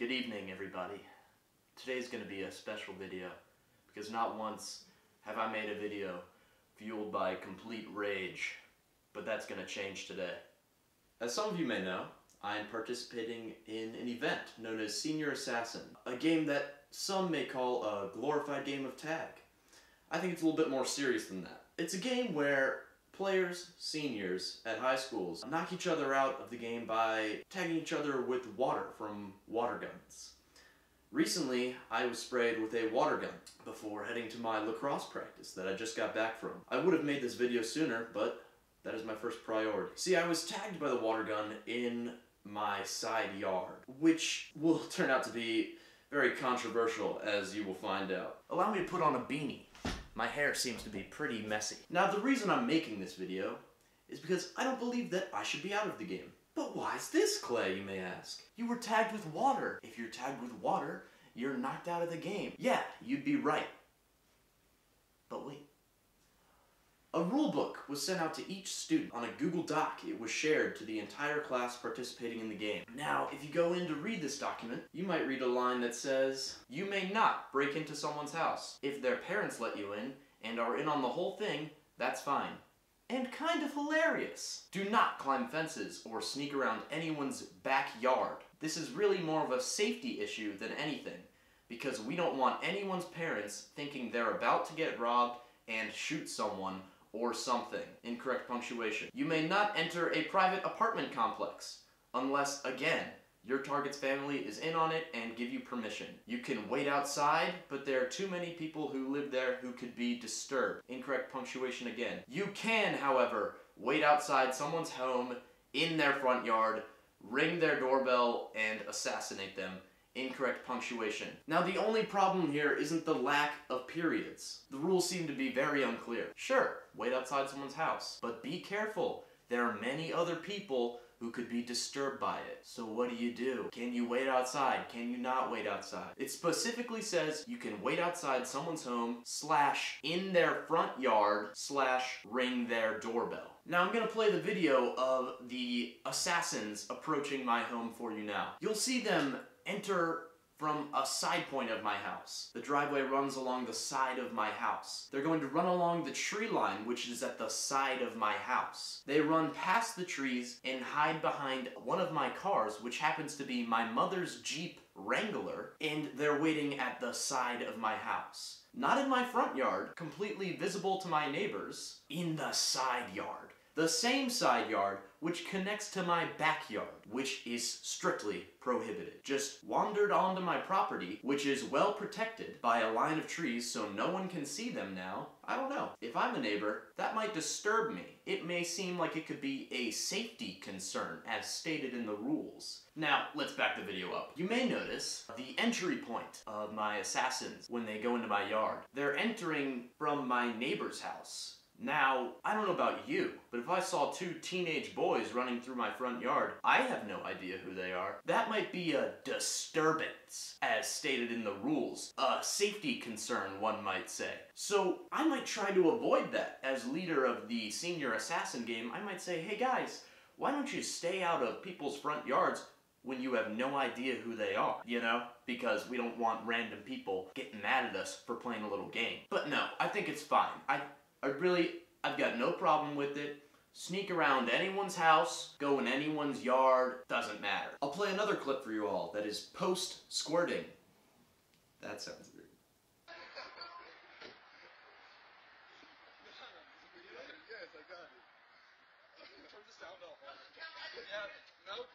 Good evening, everybody. Today's going to be a special video because not once have I made a video fueled by complete rage, but that's going to change today. As some of you may know, I am participating in an event known as Senior Assassin, a game that some may call a glorified game of tag. I think it's a little bit more serious than that. It's a game where players, seniors at high schools, knock each other out of the game by tagging each other with water from water guns. Recently, I was sprayed with a water gun before heading to my lacrosse practice that I just got back from. I would have made this video sooner, but that is my first priority. See, I was tagged by the water gun in my side yard, which will turn out to be very controversial, as you will find out. Allow me to put on a beanie. My hair seems to be pretty messy. Now, the reason I'm making this video is because I don't believe that I should be out of the game. But why is this, Clay, you may ask? You were tagged with water. If you're tagged with water, you're knocked out of the game. Yeah, you'd be right. But wait. A rule book was sent out to each student on a Google Doc. It was shared to the entire class participating in the game. Now, if you go in to read this document, you might read a line that says, "You may not break into someone's house. If their parents let you in and are in on the whole thing, that's fine." And kind of hilarious. Do not climb fences or sneak around anyone's backyard. This is really more of a safety issue than anything, because we don't want anyone's parents thinking they're about to get robbed and shoot someone or something. Incorrect punctuation. You may not enter a private apartment complex unless, again, your target's family is in on it and give you permission. You can wait outside, but there are too many people who live there who could be disturbed. Incorrect punctuation again. You can, however, wait outside someone's home in their front yard, ring their doorbell, and assassinate them. Incorrect punctuation. Now, the only problem here isn't the lack of periods. The rules seem to be very unclear. Sure, wait outside someone's house, but be careful. There are many other people who could be disturbed by it. So what do? Can you wait outside? Can you not wait outside? It specifically says you can wait outside someone's home / in their front yard / ring their doorbell. Now I'm gonna play the video of the assassins approaching my home for you now. You'll see them enter from a side point of my house. The driveway runs along the side of my house. They're going to run along the tree line, which is at the side of my house. They run past the trees and hide behind one of my cars, which happens to be my mother's Jeep Wrangler, and they're waiting at the side of my house. Not in my front yard, completely visible to my neighbors, in the side yard. The same side yard which connects to my backyard, which is strictly prohibited. Just wandered onto my property, which is well protected by a line of trees so no one can see them now. I don't know. If I'm a neighbor, that might disturb me. It may seem like it could be a safety concern, as stated in the rules. Now, let's back the video up. You may notice the entry point of my assassins when they go into my yard. They're entering from my neighbor's house. Now, I don't know about you, but if I saw two teenage boys running through my front yard, I have no idea who they are. That might be a disturbance, as stated in the rules. A safety concern, one might say. So, I might try to avoid that. As leader of the Senior Assassin game, I might say, hey guys, why don't you stay out of people's front yards when you have no idea who they are, you know? Because we don't want random people getting mad at us for playing a little game. But no, I think it's fine. I've got no problem with it. Sneak around anyone's house, go in anyone's yard, doesn't matter. I'll play another clip for you all that is post-squirting. That sounds weird. Yes, I got it. Turn the sound off. Yeah, nope.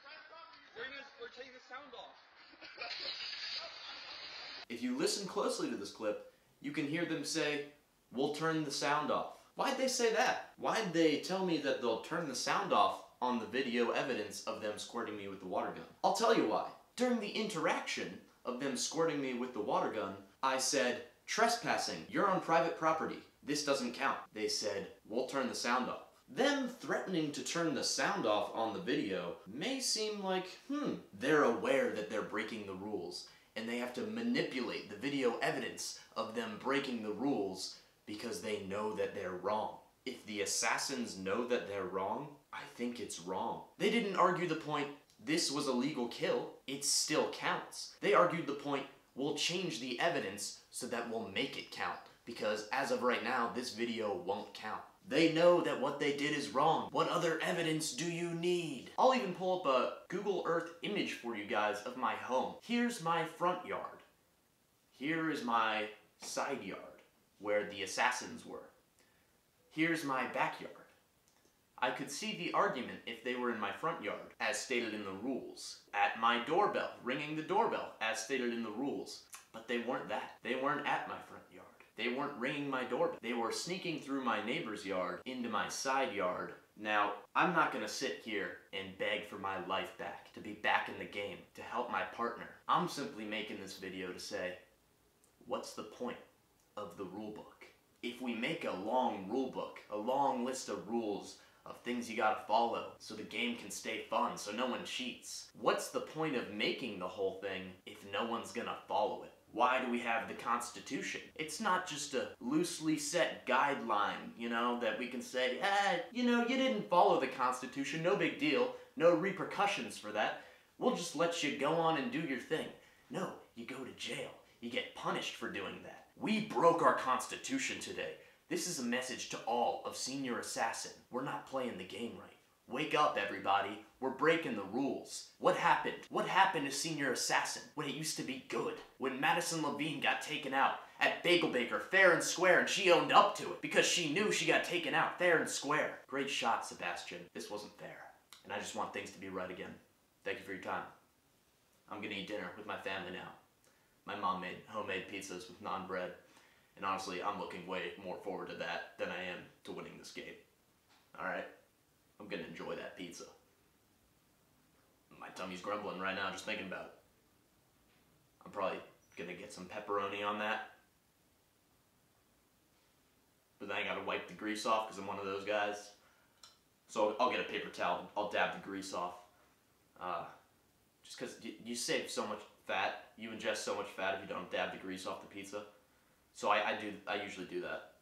We're taking the sound off. If you listen closely to this clip, you can hear them say, "We'll turn the sound off." Why'd they say that? Why'd they tell me that they'll turn the sound off on the video evidence of them squirting me with the water gun? I'll tell you why. During the interaction of them squirting me with the water gun, I said, "Trespassing, you're on private property. This doesn't count." They said, "We'll turn the sound off." Them threatening to turn the sound off on the video may seem like, they're aware that they're breaking the rules, and they have to manipulate the video evidence of them breaking the rules because they know that they're wrong. If the assassins know that they're wrong, I think it's wrong. They didn't argue the point this was a legal kill, it still counts. They argued the point, we'll change the evidence so that we'll make it count. Because as of right now, this video won't count. They know that what they did is wrong. What other evidence do you need? I'll even pull up a Google Earth image for you guys of my home. Here's my front yard. Here is my side yard, where the assassins were. Here's my backyard. I could see the argument if they were in my front yard, as stated in the rules. At my doorbell, ringing the doorbell, as stated in the rules. But they weren't that. They weren't at my front yard. They weren't ringing my doorbell. They were sneaking through my neighbor's yard into my side yard. Now, I'm not gonna sit here and beg for my life back, to be back in the game, to help my partner. I'm simply making this video to say, what's the point of the rule book? If we make a long rule book, a long list of rules, of things you gotta follow so the game can stay fun, so no one cheats. What's the point of making the whole thing if no one's gonna follow it? Why do we have the Constitution? It's not just a loosely set guideline, you know, that we can say, you know, you didn't follow the Constitution, no big deal, no repercussions for that. We'll just let you go on and do your thing. No, you go to jail. You get punished for doing that. We broke our Constitution today. This is a message to all of Senior Assassin. We're not playing the game right. Wake up, everybody. We're breaking the rules. What happened? What happened to Senior Assassin when it used to be good? When Madison Levine got taken out at Bagel Baker fair and square, and she owned up to it because she knew she got taken out fair and square. Great shot, Sebastian. This wasn't fair. And I just want things to be right again. Thank you for your time. I'm gonna eat dinner with my family now. My mom made homemade pizzas with naan bread. And honestly, I'm looking way more forward to that than I am to winning this game. Alright? I'm gonna enjoy that pizza. My tummy's grumbling right now just thinking about it. I'm probably gonna get some pepperoni on that. But then I gotta wipe the grease off because I'm one of those guys. So I'll get a paper towel, I'll dab the grease off. Just because you save so much fat, you ingest so much fat if you don't dab the grease off the pizza. So I usually do that.